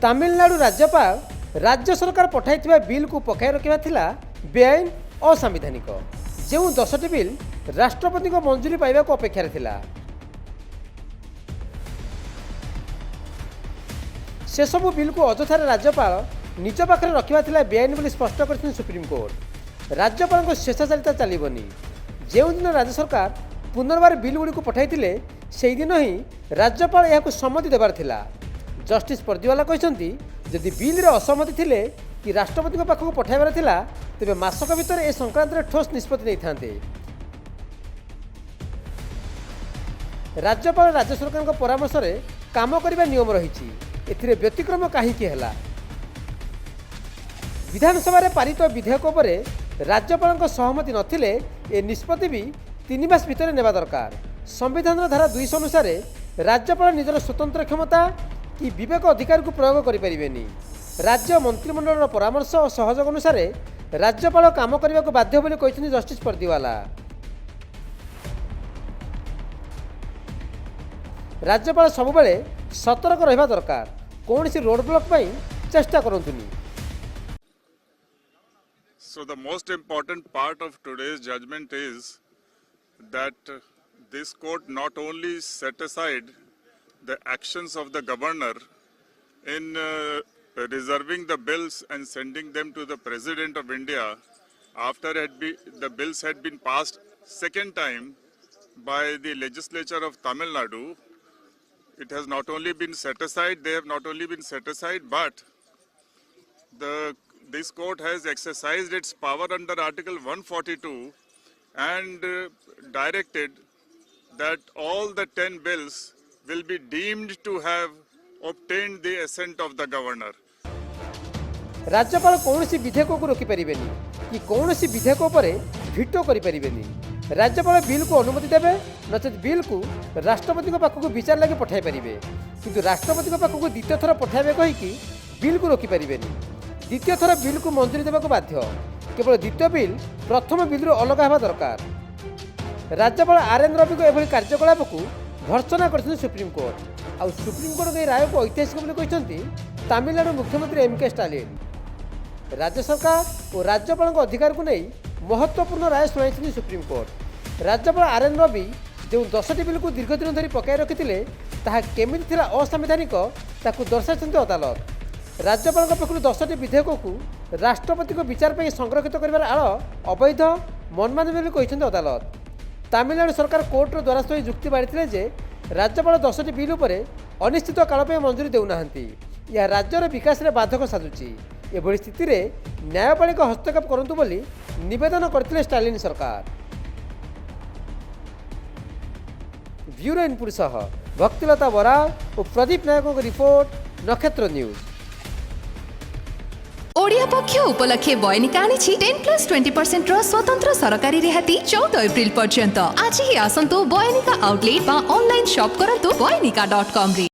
तमिलनाडु राज्यपाल राज्य सरकार पठाई बिल को पकाई रखा थिला बेआईन असंवैधानिक जो 10टी बिल राष्ट्रपति को मंजूरी पाइबा अपेक्षा थिला। से सबु बिल को अजथार राज्यपाल निज पाखे रखा थिला बेआईन बोली स्पष्ट कर सुप्रीमकोर्ट। राज्यपाल को स्वेच्छाचारिता चलबनी। जो दिन राज्य सरकार पुनर्बार बिल गुड़ी पठाई से दिन ही राज्यपाल यह सम्मति देवार थिला। जस्टिस परदीवाला कहते जदि बिल रे असहमति थिले कि राष्ट्रपति पाखक पठाइबार थिला तेबे मासक भितर ए संक्रांत रे ठोस निष्पत्ति नहीं थांते। राज्यपाल राज्य सरकार परामर्श रे काम करबा नियम रही एथिरे व्यतिक्रम कहीं है। विधानसभा रे पारित विधेयक पर राज्यपाल सहमति नथिले ए निष्पत्ति भी 3 मास भितर नेबा दरकार। संविधान धारा 200 अनुसार राज्यपाल निजर स्वतंत्र क्षमता कि विवेक अधिकार को प्रयोग करें। राज्य मंत्रिमंडल परामर्श और सहयोग अनुसार राज्यपाल काम करने को बाध्य बोली कहते जस्टिस परदीवाला। राज्यपाल सबुबले सतर्क रहिबा दरकार, कौन सी रोड ब्लॉक पई चेष्टा करंतुनी। So the most important part of today's judgment is that this court not only set aside the actions of the governor in reserving the bills and sending them to the President of India after the bills had been passed second time by the legislature of Tamil Nadu. It has not only been set aside, they have not only been set aside, but this court has exercised its power under Article 142 and directed that all the 10 bills will be deemed to have obtained the assent of the governor. राज्यपाल कौन सी विधेयक को रोकी परिबेनी कि कौन सी विधेयक पर veto करि परिबेनी। राज्यपाल बिल को अनुमति देबे नचेत बिल को राष्ट्रपति को पाखक विचार लगे पठाई परिबे, किंतु राष्ट्रपति को पाखक द्वितीय थर पठाइबे कहि कि बिल को रोकी परिबेनी। द्वितीय थर बिल को मंजूरी देबा को बाध्य। केवल द्वितीय बिल प्रथम बिल रो अलग हेबा दरकार। राज्यपाल आरएन रवि को एभली कार्यकलाप को भर्त्सना कर सुप्रीमकोर्ट। आ सुप्रीमकोर्ट राय को ऐतिहासिक बोली कहते तमिलनाडु मुख्यमंत्री एमके स्टालिन। राज्य सरकार और राज्यपाल अधिकार को नहीं महत्वपूर्ण राय शुणाई सुप्रीमकोर्ट। राज्यपाल आरएन रवि जो 10टी बिल को दीर्घ दिन धरी पकाई रखिते केमिति थिला असंवैधानिक ताकू दर्शाई अदालत। राज्यपाल पक्षर 10टी विधेयक को राष्ट्रपति को विचार पर संरक्षित कर आड़ अवैध मनमानी बोली कहते अदालत। तमिलनाडु सरकार कोर्टर द्वारस्थ हो जुक्ति बाढ़ी जे राज्यपाल 10टी बिल उपर अनिश्चित काल पर मंजूरी देना। यह राज्यर विकास में बाधक साजुची। एभली स्थिति में न्यायपालिका हस्तक्षेप करंतु बोली निवेदन करथिले स्टालिन सरकार। ब्यूरो इनपुट सह भक्तिलता बरा और प्रदीप नायकों को रिपोर्ट, नक्षत्र न्यूज। ओडिया पक्ष उपलक्षे बयनिका आनी 10+20% स्वतंत्र सरकारी रिहाती 14 एप्रिल पर्यंत। आज ही आसंतु बयनिका आउटलेट बा ऑनलाइन शॉप करंतु बयनिका.com रे।